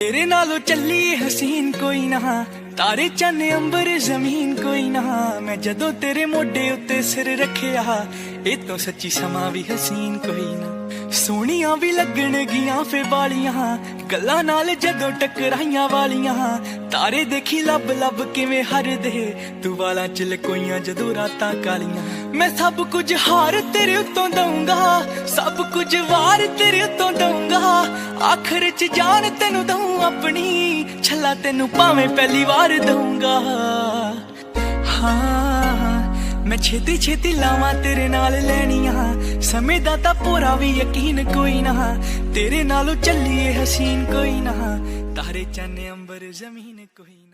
तेरे नालों चली हसीन कोई ना, तारे चन अंबर जमीन कोई ना। मैं जदों तेरे मोढे उत्ते सिर रखिया, ए तो सच्ची समा भी हसीन कोई ना। सोहणियां भी लगण गियां फे बालियां, गल्लां नाल जदों टकराइयां वालियां। तारे देखी लब लब किवें हरदे, तू वालां च लकोइयां जदों रातां कालियां। मैं सब कुछ हार तेरे उत्तों दूंगा, सब कुछ वार तेरे उत्तों दूंगा। आखिर च जान तेनू दूं अपनी, छला तेनू भावें पहली बार दूंगा। हाँ मैं छेती छेती लावां तेरे नाल लैनियां, समय दा तां पूरा भी यकीन कोई ना। तेरे नालों चलिए हसीन कोई ना, तारे चन अंबर जमीन कोई ना।